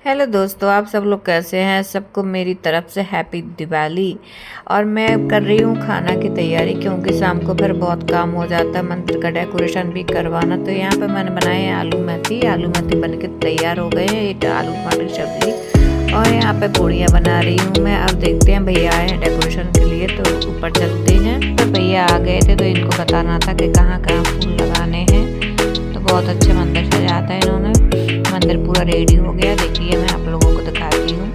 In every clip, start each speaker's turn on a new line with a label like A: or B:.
A: Hello दोस्तों, आप सब लोग कैसे हैं। सबको मेरी तरफ से हैप्पी दिवाली। और मैं कर रही हूँ खाना की तैयारी, क्योंकि शाम को फिर बहुत काम हो जाता है, मंदिर का डेकोरेशन भी करवाना। तो यहाँ पे मैंने बनाए हैं आलू मेथी बन के तैयार हो गए हैं। एक आलू टमाटर की सब्जी और यहाँ पे पूड़ियाँ बना रही हूँ मैं। अब देखते हैं, भैया आए हैं डेकोरेशन के लिए तो ऊपर चलते हैं। तो भैया आ गए थे तो इनको बताना था कि कहाँ कहाँ फूल लगाने हैं। तो बहुत अच्छे मंदिर सजाता है इन्होंने। मंदिर पूरा रेडी हो गया, देखिए मैं आप लोगों को दिखाती हूँ।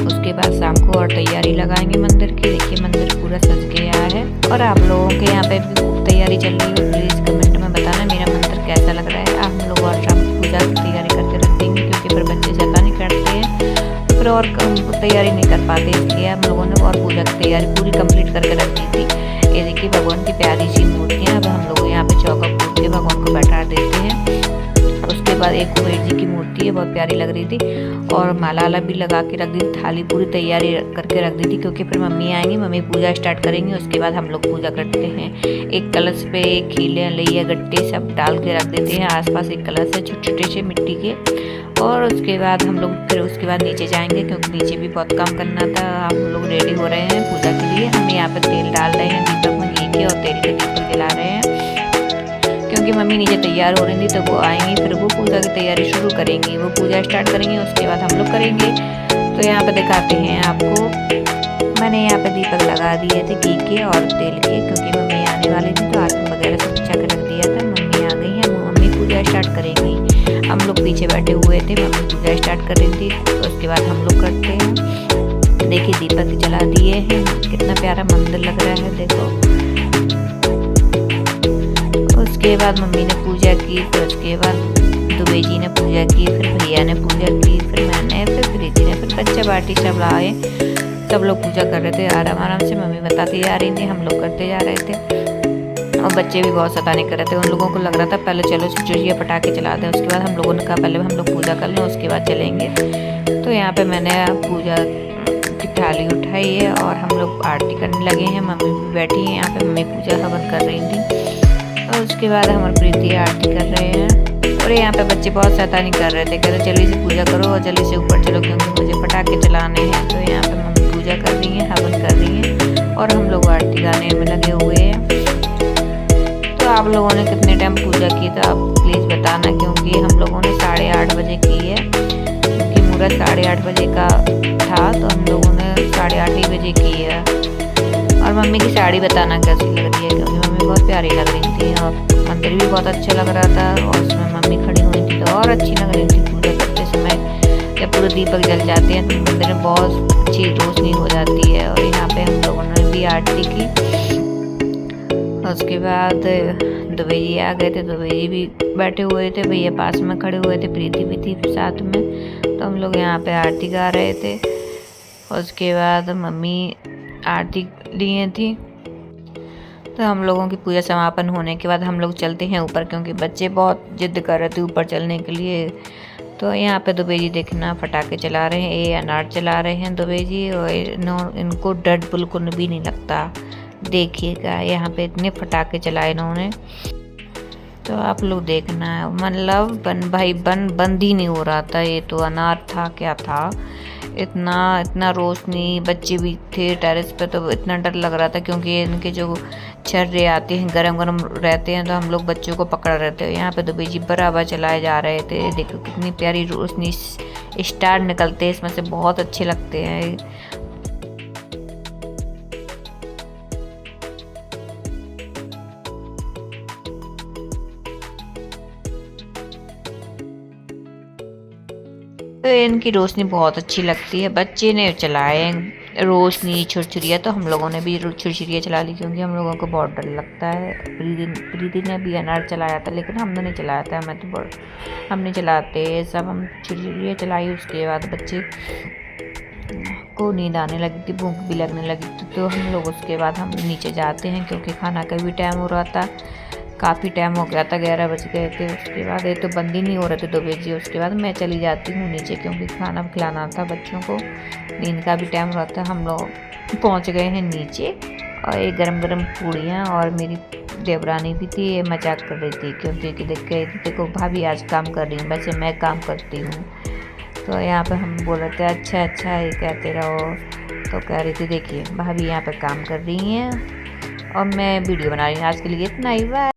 A: उसके बाद शाम को और तैयारी लगाएंगे मंदिर की। देखिए मंदिर पूरा सज गया है और आप लोगों के यहाँ पे भी खूब तैयारी चल रही है। प्लीज़ कमेंट में बताना मेरा मंदिर कैसा लग रहा है। हम लोग और शाम को पूजा की तैयारी करके रख देंगे, क्योंकि फिर बच्चे शैतानी करते हैं तो फिर और तैयारी नहीं कर पाते, इसलिए हम लोगों ने और पूजा की तैयारी पूरी कंप्लीट करके रख दी थी। ये देखिए भगवान की प्यारी सी मूर्तियाँ। अब हम लोग यहाँ पे चौका फूट के भगवान को बैठा देते हैं। उसके बाद एक कुबेर जी की मूर्ति है, बहुत प्यारी लग रही थी, और माला वाला भी लगा के रख दी थी। थाली पूरी तैयारी करके रख दी थी, क्योंकि फिर मम्मी आएंगी, मम्मी पूजा स्टार्ट करेंगी। उसके बाद हम लोग पूजा करते हैं। एक कलश पे खीले लैया गट्टे सब डाल के रख देते हैं। आसपास एक कलश है छोटे छोटे से मिट्टी के। और उसके बाद हम लोग फिर उसके बाद नीचे जाएंगे, क्योंकि नीचे भी बहुत काम करना था। हम लोग रेडी हो रहे हैं पूजा के लिए। हम यहाँ पे तेल डाल रहे हैं दीपक में घी के, और तेल के दीपक जला रहे हैं, क्योंकि मम्मी नीचे तैयार हो रही थी तो वो आएंगी, फिर वो पूजा की तैयारी शुरू करेंगी। वो पूजा स्टार्ट करेंगी, उसके बाद हम लोग करेंगे। तो यहाँ पे दिखाते हैं आपको। मैंने यहाँ पे दीपक लगा दिए थे घी के और तेल के, क्योंकि मम्मी आने वाली थी तो आसन वगैरह सब बिछा के रख दिया था। मम्मी आ गई हैं, मम्मी पूजा स्टार्ट करेंगी। हम लोग पीछे बैठे हुए थे, मम्मी पूजा स्टार्ट कर रही थी। तो उसके बाद हम लोग करते हैं। देखिए दीपक जला दिए हैं, कितना प्यारा मंदिर लग रहा है, देखो। उसके बाद मम्मी ने पूजा की, फिर उसके बाद दुबे जी ने पूजा की, फिर भैया ने पूजा की, फिर मैंने, फिर प्रीति ने, फिर बच्चा बाटी सब आए। सब लोग पूजा कर रहे थे आराम आराम से। मम्मी बताती जा रही थी, हम लोग करते जा रहे थे। और बच्चे भी बहुत शैतानी कर रहे थे। उन लोगों को लग रहा था पहले चलो चिड़िया पटाखे चला दें। उसके बाद हम लोगों ने कहा पहले हम लोग पूजा कर लें, उसके बाद चलेंगे। तो यहाँ पे मैंने पूजा की थाली उठाई है और हम लोग आरती करने लगे हैं। मम्मी भी बैठी हैं यहाँ पे, मम्मी पूजा हवन कर रही थी। और उसके बाद हमारी प्रीति आरती कर रहे हैं। और यहाँ पे बच्चे बहुत शैतानी कर रहे थे, कहते जल्दी से पूजा करो और जल्दी से ऊपर चलो, क्योंकि मुझे पटाखे चलाने हैं। तो यहाँ पे मम्मी पूजा कर रही हैं, हवन कर रही हैं, और हम लोग आरती गाने में लगे हुए हैं। तो आप लोगों ने कितने टाइम पूजा की था आप प्लीज़ बताना, क्योंकि हम लोगों ने 8:30 बजे की है, क्योंकि मुहूर्त 8:30 बजे का था। तो हम लोगों ने 8:30 ही बजे की है। और मम्मी की साड़ी बताना कैसी लग रही है, क्योंकि मम्मी बहुत प्यारी लग रही थी, और मंदिर भी बहुत अच्छा लग रहा था, और उसमें मम्मी खड़ी हुई थी तो और अच्छी लग रही थी। पूजा करते समय जब पूरे दीपक जल जाते हैं तो मंदिर में बहुत अच्छी रोशनी हो जाती है। और यहाँ पे हम लोगों ने भी आरती की। उसके बाद दुबे जी आ गए थे, दुबे जी भी बैठे हुए थे, भैया पास में खड़े हुए थे, प्रीति भी थी साथ में। तो हम लोग यहाँ पे आरती गा रहे थे। उसके बाद मम्मी आरती लिए थी। तो हम लोगों की पूजा समापन होने के बाद हम लोग चलते हैं ऊपर, क्योंकि बच्चे बहुत जिद कर रहे थे ऊपर चलने के लिए। तो यहाँ पे दुबे जी देखना पटाखे चला रहे हैं, ये अनार चला रहे हैं दुबे जी, और इनको डर बिल्कुल भी नहीं लगता। देखिएगा यहाँ पे इतने पटाखे चलाए इन्होंने, तो आप लोग देखना। मतलब बंद ही नहीं हो रहा था। ये तो अनार था क्या था, इतना रोशनी। बच्चे भी थे टेरेस पे, तो इतना डर लग रहा था, क्योंकि इनके जो छर्रे आते हैं गरम गरम रहते हैं, तो हम लोग बच्चों को पकड़ रहे थे। यहाँ पे दुबे जी बराबर चलाए जा रहे थे। देखो कितनी प्यारी रोशनी, स्टार निकलते हैं इसमें से, बहुत अच्छे लगते हैं। तो इनकी रोशनी बहुत अच्छी लगती है। बच्चे ने चलाए रोशनी छुरछुरिया, तो हम लोगों ने भी छुरछुरिया चला ली, क्योंकि हम लोगों को बहुत डर लगता है। प्रीति ने भी अनार चलाया था, लेकिन हमने नहीं चलाया था। हम नहीं चलाते सब, हम छुरछुरिया चलाई। उसके बाद बच्चे को नींद आने लगी थी, भूख भी लगने लगी थी। तो हम लोग उसके बाद हम नीचे जाते हैं, क्योंकि खाना का भी टाइम हो रहा था, काफ़ी टाइम हो गया था, 11 बज गए थे। उसके बाद ये तो बंद ही नहीं हो रहे थे 2 बजे। उसके बाद मैं चली जाती हूँ नीचे, क्योंकि खाना खिलाना था बच्चों को, नींद का भी टाइम हो रहा था। हम लोग पहुँच गए हैं नीचे, और ये गरम गरम पूड़ियाँ, और मेरी देवरानी भी थी, ये मजाक कर रही थी, क्योंकि देख के देखो भाभी आज काम कर रही हूँ, वैसे मैं काम करती हूँ। तो यहाँ पे हम बोल रहे थे अच्छा अच्छा ये कहते रहो। तो कह रही थी देखिए भाभी यहाँ पे काम कर रही हैं और मैं वीडियो बना रही हूँ। आज के लिए इतना ही, बाय।